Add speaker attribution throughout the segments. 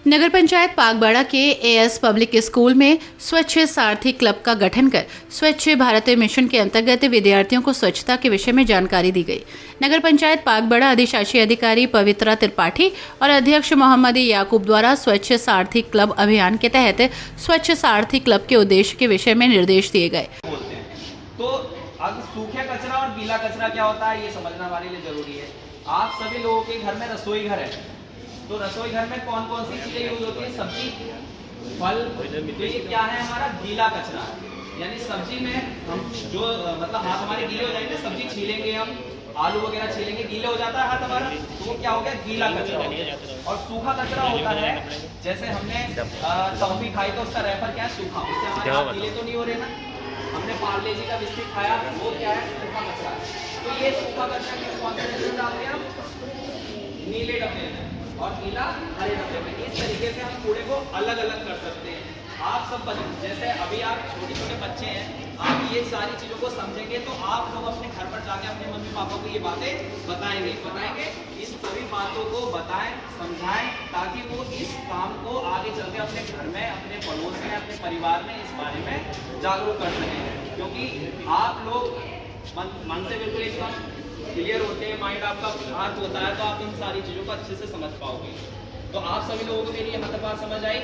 Speaker 1: नगर पंचायत पागबाड़ा के as public school में स्वच्छ सारथी क्लब का गठन कर स्वच्छ भारत मिशन के अंतर्गत विद्यार्थियों को स्वच्छता के विषय में जानकारी दी गई। नगर पंचायत पागबाड़ा अधिशासी अधिकारी पवित्रा त्रिपाठी और अध्यक्ष मोहम्मद याकूब द्वारा स्वच्छ सारथी क्लब अभियान के तहत स्वच्छ सारथी क्लब के उद्देश्य के विषय में निर्देश दिए गए।
Speaker 2: तो अब सूखा कचरा और गीला कचरा क्या होता है ये समझना हमारे लिए जरूरी है। आप सभी लोगों के घर में रसोई घर है, तो रसोई घर में कौन कौन सी चीजें यूज होती है? सब्जी, फल। तो ये क्या है? हमारा गीला कचरा। यानी सब्जी में हम जो मतलब हाथ हमारे गीले हो जाएंगे, सब्जी छीलेंगे, हम आलू वगैरह छीलेंगे, गीले हो जाता है हाथ हमारा, तो वो क्या हो गया? गीला कचरा हो गया। और सूखा कचरा होता है, जैसे हमने टॉफी खाई तो उसका रेफर क्या है? सूखा। उससे हमारे हाथ गीले तो नहीं हो रहे ना। हमने पार्ले जी का बिस्किट खाया, वो क्या है? सूखा कचरा। तो ये सूखा कचरा किस कॉन्सेंट्रेशन डालते हैं? हम नीले डब्बे में और गीला हरे डब्बे में। इस तरीके से हम कूड़े को अलग अलग कर सकते हैं। आप सब जैसे अभी आप छोटे छोटे बच्चे हैं, आप ये सारी चीजों को समझेंगे तो आप लोग अपने घर पर जाके अपने मम्मी पापा को ये बातें बताएंगे। इस सभी बातों को बताएं, समझाएं, ताकि वो इस काम को आगे चल के अपने घर में, अपने पड़ोस में, अपने परिवार में इस बारे में जागरूक कर सकें। क्योंकि आप लोग मन से बिल्कुल एकदम क्लियर होते हैं, माइंड आपका शांत होता है, तो आप इन सारी चीजों को अच्छे से समझ पाओगे। तो आप सभी लोगों को मेरी यहाँ तक बात समझ आई?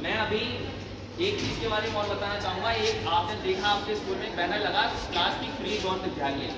Speaker 2: मैं अभी एक चीज के बारे में और बताना चाहूंगा। एक आपने देखा आपके स्कूल में बैनर लगा, प्लास्टिक फ्री जोन विद्यालय।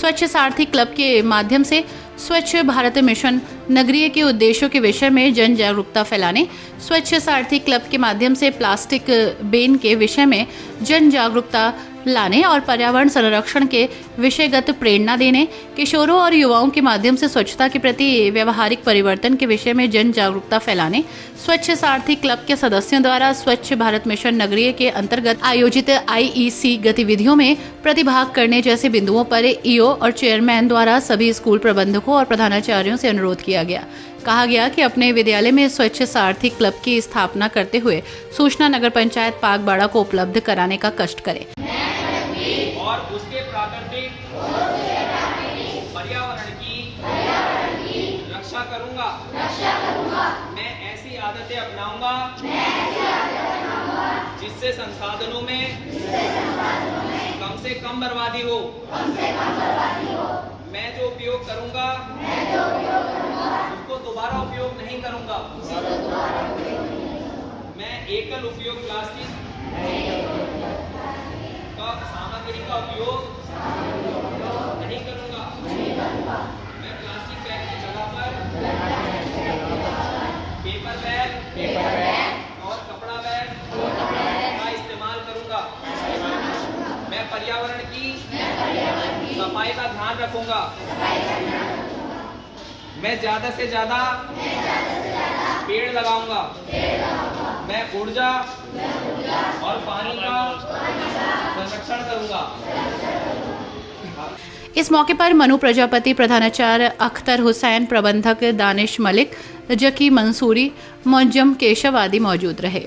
Speaker 1: स्वच्छ सारथी क्लब के माध्यम से स्वच्छ भारत मिशन नगरीय के उद्देश्यों के विषय में जन जागरूकता फैलाने, स्वच्छ सारथी क्लब के माध्यम से प्लास्टिक बैन के विषय में जन जागरूकता लाने और पर्यावरण संरक्षण के विषयगत प्रेरणा देने, किशोरों और युवाओं के माध्यम से स्वच्छता के प्रति व्यवहारिक परिवर्तन के विषय में जन जागरूकता फैलाने, स्वच्छ सारथी क्लब के सदस्यों द्वारा स्वच्छ भारत मिशन नगरीय के अंतर्गत आयोजित IEC गतिविधियों में प्रतिभाग करने जैसे बिंदुओं पर ईओ और चेयरमैन द्वारा सभी स्कूल प्रबंधकों और प्रधानाचार्यों से अनुरोध किया गया। कहा गया कि अपने विद्यालय में स्वच्छ सारथी क्लब की स्थापना करते हुए सूचना नगर पंचायत पागबाड़ा को उपलब्ध कराने का कष्ट करें
Speaker 2: और उसके प्राकृतिक पर्यावरण की रक्षा करूंगा। मैं ऐसी आदतें अपनाऊंगा जिससे संसाधनों में कम से कम बर्बादी हो। मैं जो उपयोग करूंगा उसको दोबारा उपयोग नहीं करूंगा। मैं एकल उपयोग प्लास्टिक सामग्री का उपयोग नहीं करूंगा। मैं प्लास्टिक बैग की जगह पर पेपर बैग और कपड़ा बैग का इस्तेमाल करूंगा। मैं पर्यावरण की सफाई का ध्यान रखूंगा। मैं ज्यादा से ज्यादा पेड़ लगाऊंगा। मैं ऊर्जा और पानी का संरक्षण करूंगा।
Speaker 1: इस मौके पर मनु प्रजापति, प्रधानाचार्य अख्तर हुसैन, प्रबंधक दानिश मलिक, जकी मंसूरी, मौजम केशव आदि मौजूद रहे।